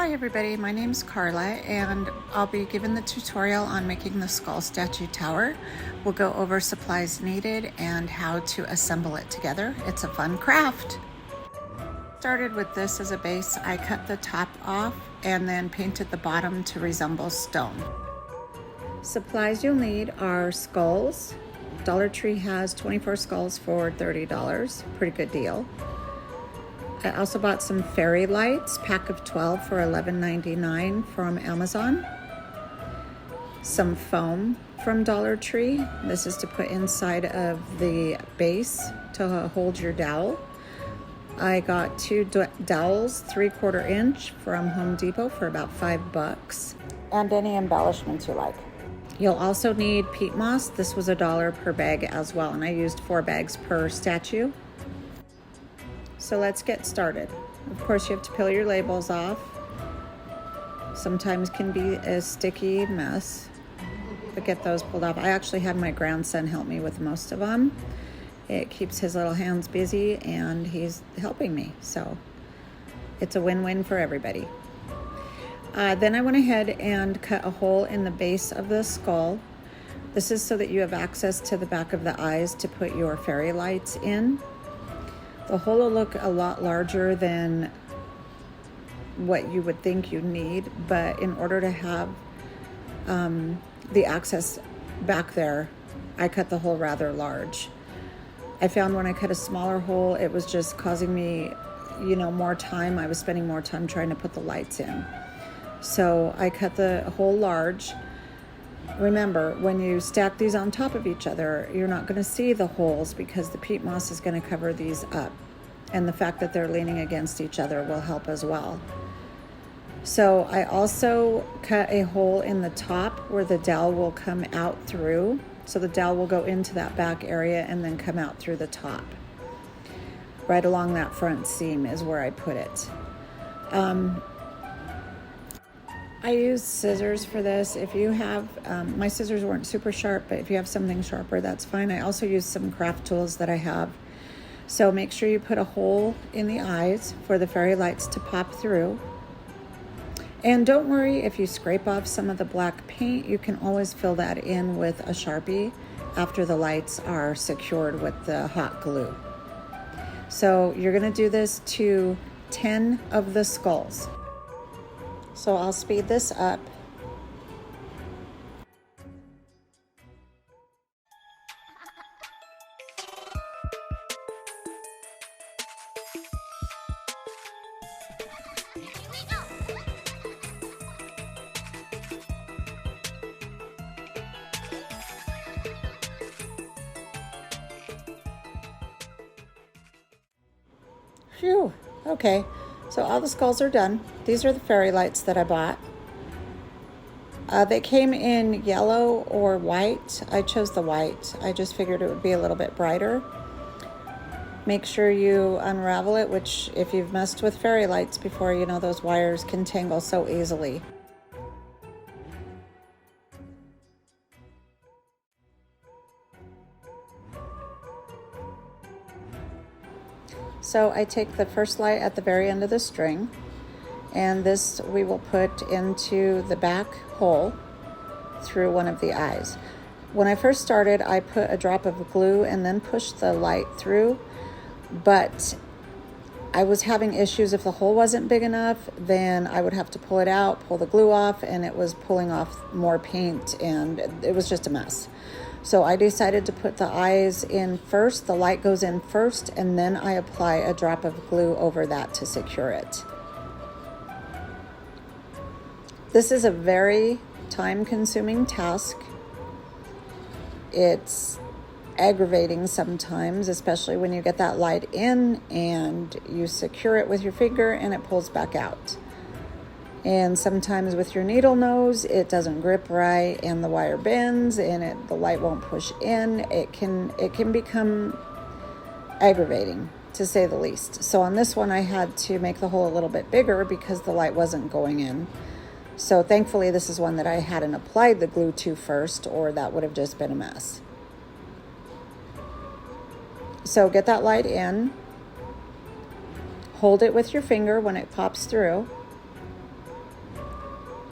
Hi everybody, my name's Carla and I'll be giving the tutorial on making the skull statue tower. We'll go over supplies needed and how to assemble it together. It's a fun craft. Started with this as a base. I cut the top off and then painted the bottom to resemble stone. Supplies you'll need are skulls. Dollar Tree has 24 skulls for $30, pretty good deal. I also bought some fairy lights, pack of 12 for $11.99 from Amazon. Some foam from Dollar Tree. This is to put inside of the base to hold your dowel. I got two dowels, 3/4 inch from Home Depot for about $5. And any embellishments you like. You'll also need peat moss. This was $1 per bag as well, and I used 4 bags per statue. So let's get started. Of course, you have to peel your labels off. Sometimes can be a sticky mess, but get those pulled off. I actually had my grandson help me with most of them. It keeps his little hands busy and he's helping me. So it's a win-win for everybody. Then I went ahead and cut a hole in the base of the skull. This is so that you have access to the back of the eyes to put your fairy lights in. The hole will look a lot larger than what you would think you need, but in order to have the access back there, I cut the hole rather large. I found when I cut a smaller hole, it was just causing me, more time. I was spending more time trying to put the lights in. So I cut the hole large. Remember, when you stack these on top of each other, you're not going to see the holes because the peat moss is going to cover these up. And the fact that they're leaning against each other will help as well. So I also cut a hole in the top where the dowel will come out through. So the dowel will go into that back area and then come out through the top. Right along that front seam is where I put it. I used scissors for this. If you have, my scissors weren't super sharp, but if you have something sharper, that's fine. I also used some craft tools that I have. So make sure you put a hole in the eyes for the fairy lights to pop through. And don't worry if you scrape off some of the black paint, you can always fill that in with a Sharpie after the lights are secured with the hot glue. So you're gonna do this to 10 of the skulls. So I'll speed this up. Phew, okay. So all the skulls are done. These are the fairy lights that I bought. They came in yellow or white. I chose the white. I just figured it would be a little bit brighter. Make sure you unravel it, which if you've messed with fairy lights before, those wires can tangle so easily. So I take the first light at the very end of the string, and this we will put into the back hole through one of the eyes. When I first started, I put a drop of glue and then pushed the light through, but I was having issues. If the hole wasn't big enough, then I would have to pull it out, pull the glue off, and it was pulling off more paint, and it was just a mess. So I decided to put the eyes in first, the light goes in first, and then I apply a drop of glue over that to secure it. This is a very time-consuming task. It's aggravating sometimes, especially when you get that light in and you secure it with your finger and it pulls back out. And sometimes with your needle nose, it doesn't grip right and the wire bends and the light won't push in. It can become aggravating, to say the least. So on this one, I had to make the hole a little bit bigger because the light wasn't going in. So thankfully, this is one that I hadn't applied the glue to first, or that would have just been a mess. So get that light in. Hold it with your finger when it pops through.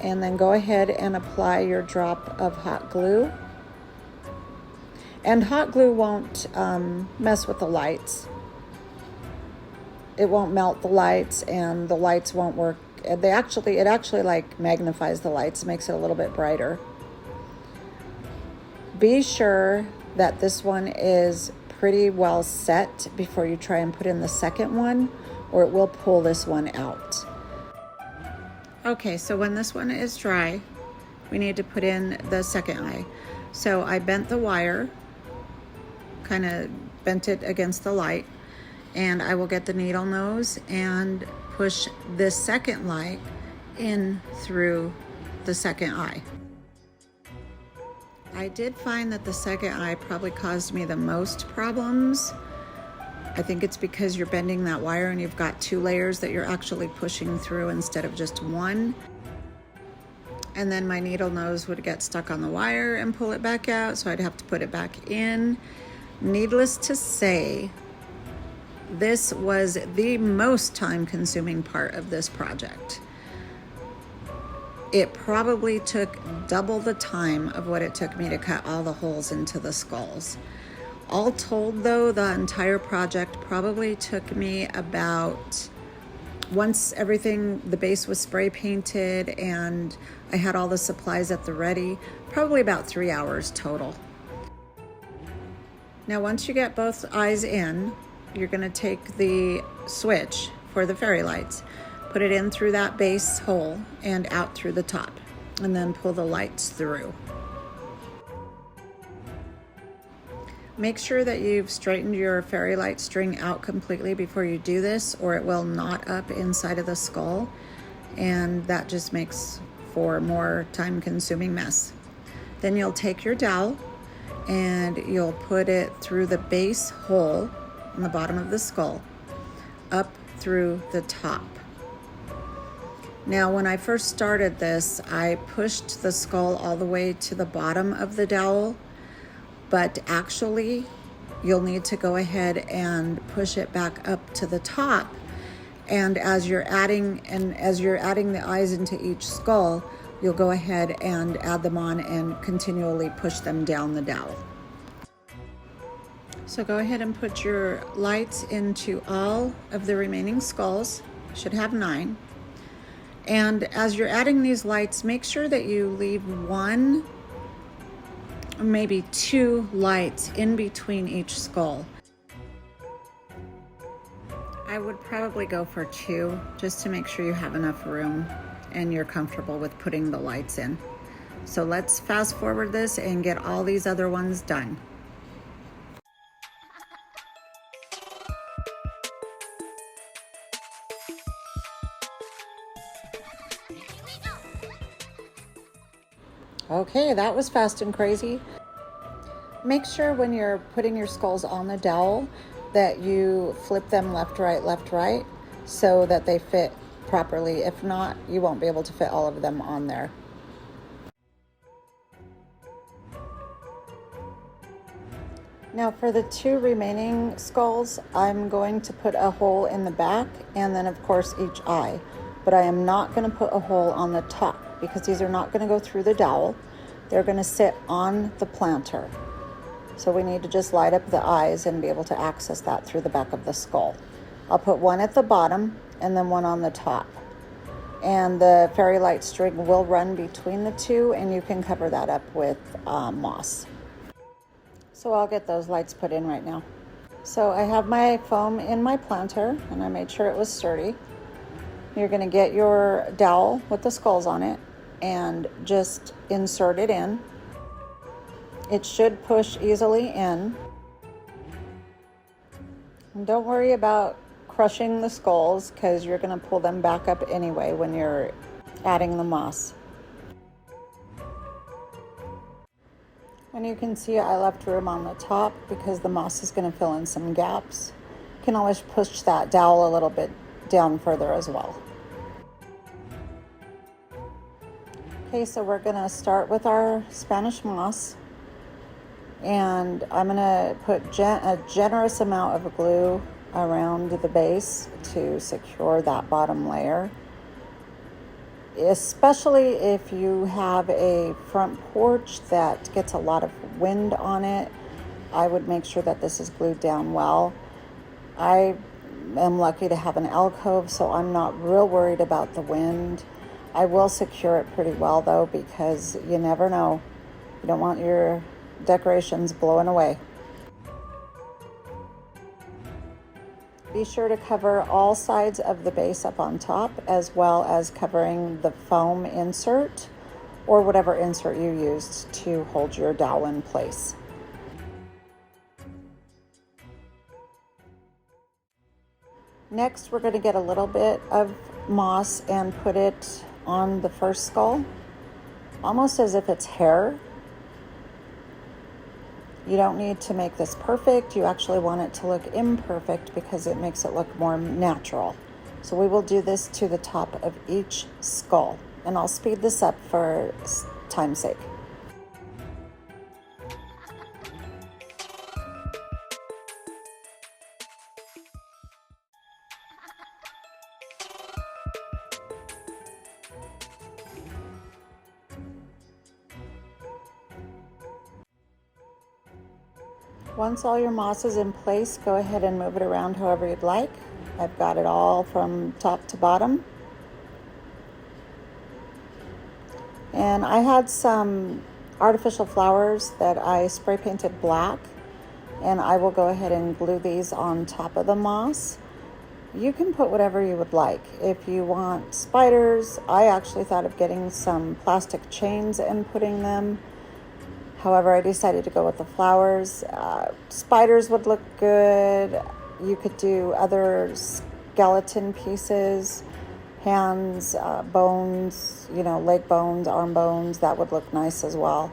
and then go ahead and apply your drop of hot glue. And hot glue won't mess with the lights. It won't melt the lights, and the lights won't work. It actually like magnifies the lights, makes it a little bit brighter. Be sure that this one is pretty well set before you try and put in the second one, or it will pull this one out. Okay, so when this one is dry, we need to put in the second eye. So I bent the wire, kind of bent it against the light, and I will get the needle nose and push this second light in through the second eye. I did find that the second eye probably caused me the most problems. I think it's because you're bending that wire and you've got 2 layers that you're actually pushing through instead of just one. And then my needle nose would get stuck on the wire and pull it back out, so I'd have to put it back in. Needless to say, this was the most time-consuming part of this project. It probably took double the time of what it took me to cut all the holes into the skulls. All told though, the entire project probably took me about, once everything, the base was spray painted and I had all the supplies at the ready, probably about 3 hours total. Now once you get both eyes in, you're going to take the switch for the fairy lights, put it in through that base hole and out through the top, and then pull the lights through. Make sure that you've straightened your fairy light string out completely before you do this, or it will knot up inside of the skull, and that just makes for a more time-consuming mess. Then you'll take your dowel and you'll put it through the base hole on the bottom of the skull, up through the top. Now, when I first started this, I pushed the skull all the way to the bottom of the dowel, but actually you'll need to go ahead and push it back up to the top. And as you're adding the eyes into each skull, you'll go ahead and add them on and continually push them down the dowel. So go ahead and put your lights into all of the remaining skulls. You should have 9. And as you're adding these lights, make sure that you leave 1 or maybe 2 lights in between each skull. I would probably go for 2 just to make sure you have enough room and you're comfortable with putting the lights in. So let's fast forward this and get all these other ones done. Okay, that was fast and crazy. Make sure when you're putting your skulls on the dowel that you flip them left, right, so that they fit properly. If not, you won't be able to fit all of them on there. Now for the 2 remaining skulls, I'm going to put a hole in the back and then of course each eye. But I am not going to put a hole on the top because these are not going to go through the dowel. They're going to sit on the planter. So we need to just light up the eyes and be able to access that through the back of the skull. I'll put 1 at the bottom and then 1 on the top. And the fairy light string will run between the 2, and you can cover that up with moss. So I'll get those lights put in right now. So I have my foam in my planter and I made sure it was sturdy. You're going to get your dowel with the skulls on it and just insert it in. It should push easily in. And don't worry about crushing the skulls because you're going to pull them back up anyway when you're adding the moss. And you can see I left room on the top because the moss is going to fill in some gaps. You can always push that dowel a little bit down further as well. Okay, so we're going to start with our Spanish moss. And I'm going to put a generous amount of glue around the base to secure that bottom layer. especially if you have a front porch that gets a lot of wind on it. I would make sure that this is glued down well. I am lucky to have an alcove, so I'm not real worried about the wind. I will secure it pretty well though, because you never know. You don't want your decorations blowing away. Be sure to cover all sides of the base up on top, as well as covering the foam insert or whatever insert you used to hold your dowel in place. Next, we're going to get a little bit of moss and put it on the first skull, almost as if it's hair. You don't need to make this perfect. You actually want it to look imperfect because it makes it look more natural. So we will do this to the top of each skull, and I'll speed this up for time's sake. Once all your moss is in place, go ahead and move it around however you'd like. I've got it all from top to bottom. And I had some artificial flowers that I spray painted black, and I will go ahead and glue these on top of the moss. You can put whatever you would like. If you want spiders, I actually thought of getting some plastic chains and putting them. However, I decided to go with the flowers. Spiders would look good. You could do other skeleton pieces, hands, bones, leg bones, arm bones. That would look nice as well.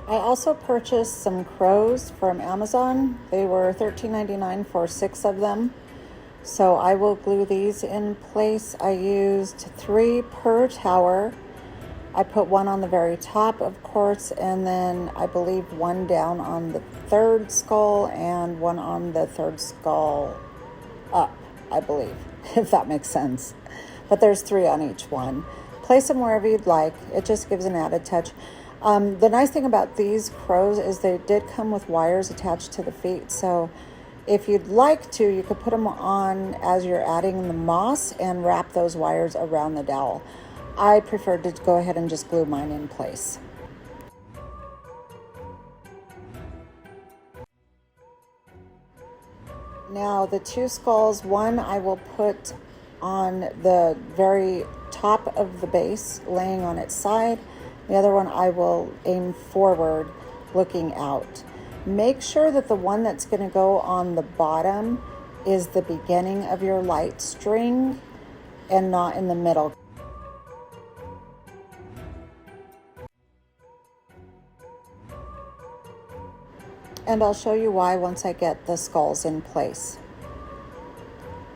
I also purchased some crows from Amazon. They were $13.99 for 6 of them. So I will glue these in place. I used 3 per tower. I put one on the very top, of course, and then I believe one down on the third skull and one on the third skull up, I believe, if that makes sense. But there's 3 on each one. Place them wherever you'd like. It just gives an added touch. The nice thing about these crows is they did come with wires attached to the feet. So if you'd like to, you could put them on as you're adding the moss and wrap those wires around the dowel. I prefer to go ahead and just glue mine in place. Now the 2 skulls, one I will put on the very top of the base, laying on its side. The other one I will aim forward, looking out. Make sure that the one that's going to go on the bottom is the beginning of your light string and not in the middle. And I'll show you why once I get the skulls in place.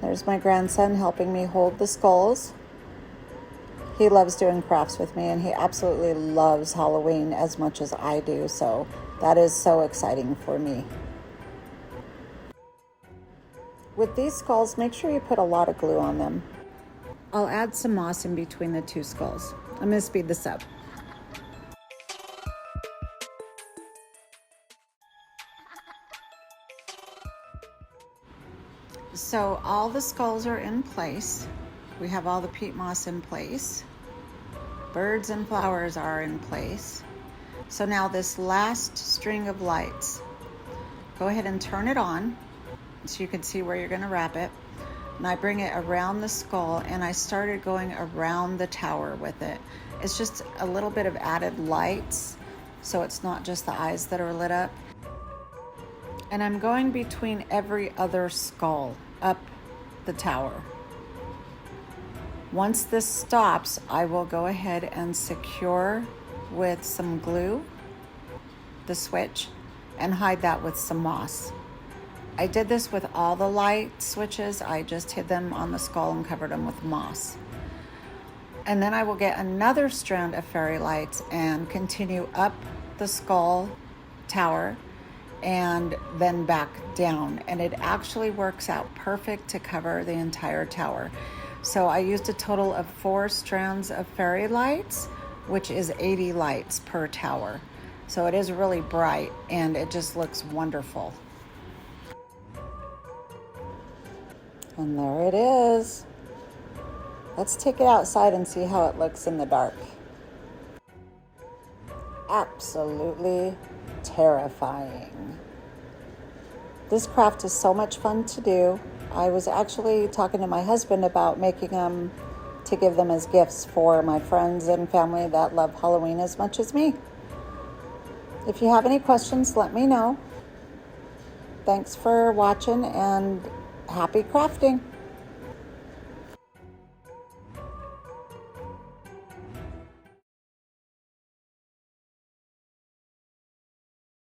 There's my grandson helping me hold the skulls. He loves doing crafts with me, and he absolutely loves Halloween as much as I do, so that is so exciting for me. With these skulls, make sure you put a lot of glue on them. I'll add some moss in between the 2 skulls. I'm going to speed this up. So all the skulls are in place. We have all the peat moss in place. Birds and flowers are in place. So now this last string of lights, go ahead and turn it on so you can see where you're going to wrap it. And I bring it around the skull, and I started going around the tower with it. It's just a little bit of added lights, so it's not just the eyes that are lit up. And I'm going between every other skull up the tower. Once this stops, I will go ahead and secure with some glue the switch and hide that with some moss. I did this with all the light switches. I just hid them on the skull and covered them with moss. And then I will get another strand of fairy lights and continue up the skull tower and then back down. And it actually works out perfect to cover the entire tower. So I used a total of 4 strands of fairy lights, which is 80 lights per tower. So it is really bright and it just looks wonderful. And there it is. Let's take it outside and see how it looks in the dark. Absolutely terrifying. This craft is so much fun to do. I was actually talking to my husband about making them to give them as gifts for my friends and family that love Halloween as much as me. If you have any questions, let me know. Thanks for watching and happy crafting.